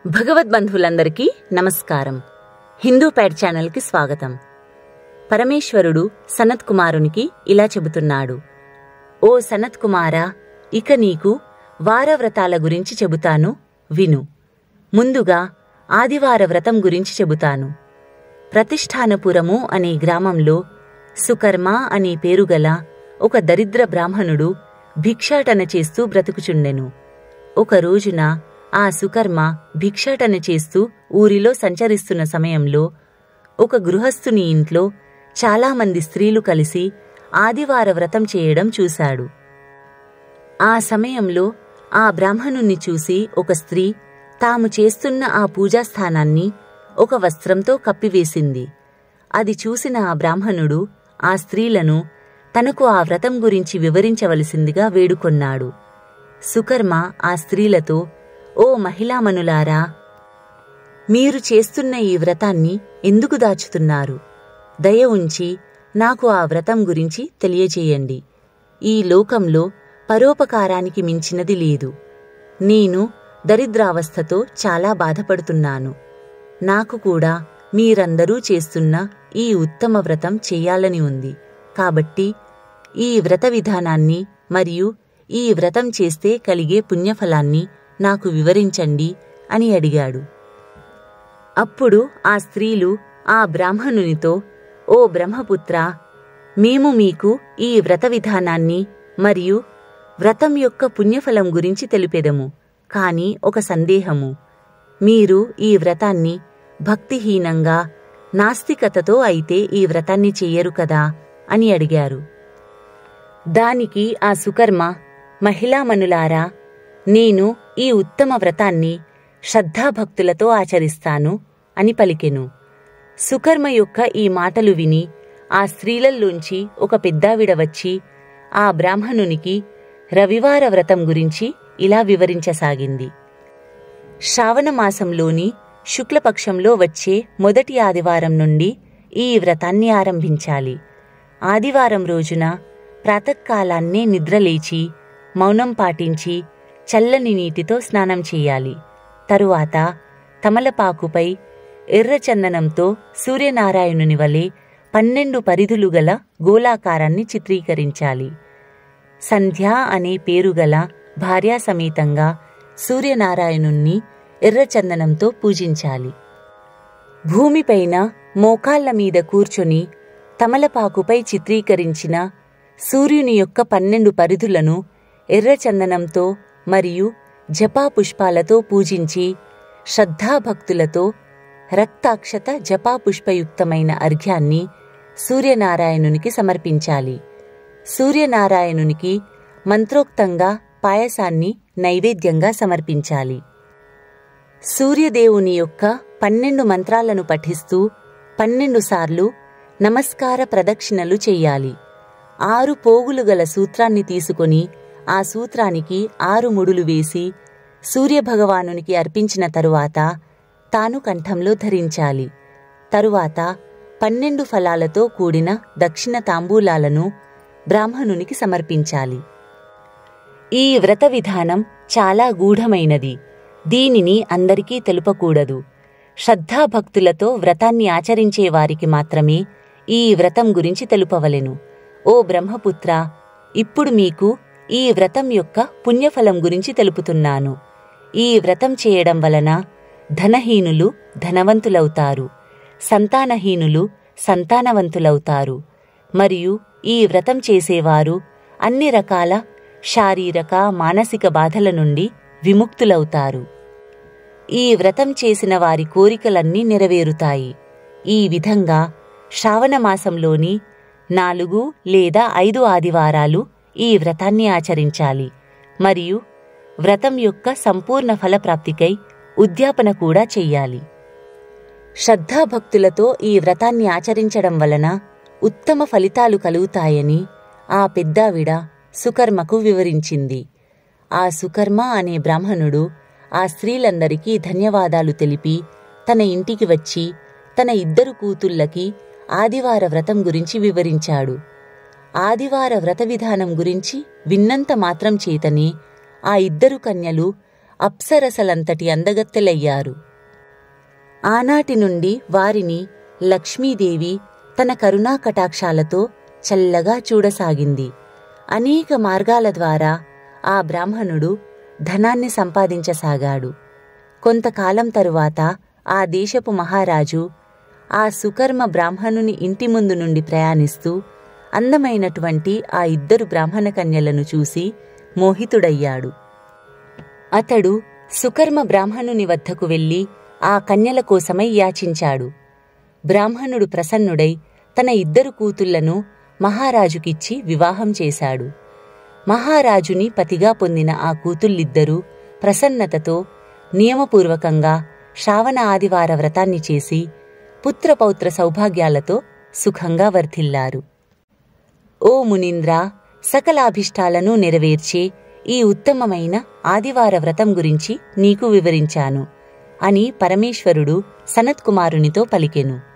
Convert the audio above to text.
భగవద్బంధువులందరికీ నమస్కారం. హిందూ ప్యాడ్ ఛానల్కి స్వాగతం. పరమేశ్వరుడు సనత్ కుమారునికి ఇలా చెబుతున్నాడు. ఓ సనత్ కుమారా, ఇక నీకు వారవ్రతాల గురించి చెబుతాను, విను. ముందుగా ఆదివార వ్రతం గురించి చెబుతాను. ప్రతిష్ఠానపురము అనే గ్రామంలో సుకర్మ అనే పేరుగల ఒక దరిద్ర బ్రాహ్మణుడు భిక్షాటన చేస్తూ బ్రతుకుచుండెను. ఒక రోజున ఆ సుకర్మ భిక్షాటన చేస్తూ ఊరిలో సంచరిస్తున్న సమయంలో ఒక గృహస్థుని ఇంట్లో చాలామంది స్త్రీలు కలిసి ఆదివార వ్రతం చేయడం చూశాడు. ఆ సమయంలో ఆ బ్రాహ్మణుణ్ణి చూసి ఒక స్త్రీ తాము చేస్తున్న ఆ పూజాస్థానాన్ని ఒక వస్త్రంతో కప్పివేసింది. అది చూసిన ఆ బ్రాహ్మణుడు ఆ స్త్రీలను తనకు ఆ వ్రతం గురించి వివరించవలసిందిగా వేడుకొన్నాడు. సుకర్మ ఆ స్త్రీలతో, ఓ మహిళామణులారా, మీరు చేస్తున్న ఈ వ్రతాన్ని ఎందుకు దాచుతున్నారు? దయ ఉంచి నాకు ఆ వ్రతం గురించి తెలియజేయండి. ఈ లోకంలో పరోపకారానికి మించినది లేదు. నేను దరిద్రావస్థతో చాలా బాధపడుతున్నాను. నాకు కూడా మీరందరూ చేస్తున్న ఈ ఉత్తమ వ్రతం చెయ్యాలని ఉంది. కాబట్టి ఈ వ్రత విధానాన్ని మరియు ఈ వ్రతం చేస్తే కలిగే పుణ్యఫలాన్ని నాకు వివరించండి అని అడిగాడు. అప్పుడు ఆ స్త్రీలు ఆ బ్రాహ్మణునితో, ఓ బ్రహ్మపుత్రా, మేము మీకు ఈ వ్రత విధానాన్ని మరియు వ్రతం యొక్క పుణ్యఫలం గురించి తెలిపెదము. కాని ఒక సందేహము. మీరు ఈ వ్రతాన్ని భక్తిహీనంగా నాస్తికతతో అయితే ఈ వ్రతాన్ని చెయ్యరు కదా అని అడిగారు. దానికి ఆ సుకర్మ, మహిళామణులారా, నేను ఈ ఉత్తమ వ్రతాన్ని శ్రద్ధాభక్తులతో ఆచరిస్తాను అని పలికెను. సుకర్మ యొక్క ఈ మాటలు విని ఆ స్త్రీలల్లోంచి ఒక పెద్దావిడ వచ్చి ఆ బ్రాహ్మణునికి రవివార వ్రతం గురించి ఇలా వివరించసాగింది. శ్రావణమాసంలోని శుక్లపక్షంలో వచ్చే మొదటి ఆదివారం నుండి ఈ వ్రతాన్ని ఆరంభించాలి. ఆదివారం రోజున ప్రాతకాలాన్నే నిద్రలేచి మౌనం పాటించి చల్లని నీటితో స్నానం చేయాలి. తరువాత తమలపాకుపై ఎర్రచందనంతో సూర్యనారాయణుని వలె 12 పరిధులు గల గోళాకారాన్ని చిత్రీకరించాలి. సంధ్య అనే పేరుగల భార్యాసమేతంగా సూర్యనారాయణుణ్ణి ఎర్రచందనంతో పూజించాలి. భూమిపైన మోకాళ్ల మీద కూర్చొని తమలపాకుపై చిత్రీకరించిన సూర్యుని యొక్క 12 పరిధులను ఎర్రచందనంతో మరియు జపాపుష్పాలతో పూజించి శ్రద్ధాభక్తులతో రక్తాక్షత జపాపుష్పయుక్తమైన అర్ఘ్యాన్ని సూర్యనారాయణునికి సమర్పించాలి. సూర్యనారాయణునికి మంత్రోక్తంగా పాయసాన్ని నైవేద్యంగా సమర్పించాలి. సూర్యదేవుని యొక్క 12 మంత్రాలను పఠిస్తూ 12 సార్లు నమస్కార ప్రదక్షిణలు చెయ్యాలి. 6 పోగులు గల సూత్రాన్ని తీసుకొని ఆ సూత్రానికి 6 ముడులు వేసి సూర్యభగవానునికి అర్పించిన తరువాత తాను కంఠంలో ధరించాలి. తరువాత 12 ఫలాలతో కూడిన దక్షిణ తాంబూలాలను బ్రాహ్మణునికి సమర్పించాలి. ఈ వ్రత విధానం చాలా గూఢమైనది. దీనిని అందరికీ తెలుపకూడదు. శ్రద్ధాభక్తులతో వ్రతాన్ని ఆచరించే వారికి మాత్రమే ఈ వ్రతం గురించి తెలుపవలెను. ఓ బ్రహ్మపుత్ర, ఇప్పుడు మీకు ఈ వ్రతం యొక్క పుణ్యఫలం గురించి తెలుపుతున్నాను. ఈ వ్రతం చేయడం వలన ధనహీనులు ధనవంతులవుతారు, సంతానహీనులు సంతానవంతులవుతారు, మరియు ఈ వ్రతం చేసేవారు అన్ని రకాల శారీరక మానసిక బాధల నుండి విముక్తులవుతారు. ఈ వ్రతం చేసిన వారి కోరికలన్నీ నెరవేరుతాయి. ఈ విధంగా శ్రావణమాసంలోని 4 లేదా 5 ఆదివారాలు ఈ వ్రతాన్ని ఆచరించాలి. మరియు వ్రతం యొక్క సంపూర్ణ ఫలప్రాప్తికై ఉద్యాపన కూడా చెయ్యాలి. శ్రద్ధాభక్తులతో ఈ వ్రతాన్ని ఆచరించడం వలన ఉత్తమ ఫలితాలు కలుగుతాయని ఆ పెద్దావిడ సుకర్మకు వివరించింది. ఆ సుకర్మ అనే బ్రాహ్మణుడు ఆ స్త్రీలందరికీ ధన్యవాదాలు తెలిపి తన ఇంటికి వచ్చి తన 2 కూతుళ్ళకి ఆదివార వ్రతం గురించి వివరించాడు. ఆదివార వ్రత విధానం గురించి విన్నంత మాత్రం చేతనే ఆ 2 కన్యలు అప్సరసలంతటి అందగత్తెలయ్యారు. ఆనాటి నుండి వారిని లక్ష్మీదేవి తన కరుణా కటాక్షాలతో చల్లగా చూడసాగింది. అనేక మార్గాల ద్వారా ఆ బ్రాహ్మణుడు ధనాన్ని సంపాదించసాగాడు. కొంతకాలం తరువాత ఆ దేశపు మహారాజు ఆ సుకర్మ బ్రాహ్మణుని ఇంటి ముందు నుండి ప్రయాణిస్తూ అందమైనటువంటి ఆ ఇద్దరు బ్రాహ్మణ కన్యలను చూసి మోహితుడయ్యాడు. అతడు సుకర్మ బ్రాహ్మణుని వద్దకు వెళ్ళి ఆ కన్యల కోసమై యాచించాడు. బ్రాహ్మణుడు ప్రసన్నుడై తన ఇద్దరు కూతుళ్లను మహారాజుకిచ్చి వివాహం చేశాడు. మహారాజుని పతిగా పొందిన ఆ కూతుళ్ళిద్దరూ ప్రసన్నతతో నియమపూర్వకంగా శ్రావణ ఆదివార వ్రతాన్ని చేసి పుత్రపౌత్ర సౌభాగ్యాలతో సుఖంగా వర్ధిల్లారు. ఓ మునీంద్ర, సకలాభిష్టాలను నెరవేర్చే ఈ ఉత్తమమైన ఆదివార వ్రతం గురించి నీకు వివరించాను అని పరమేశ్వరుడు సనత్కుమారునితో పలికెను.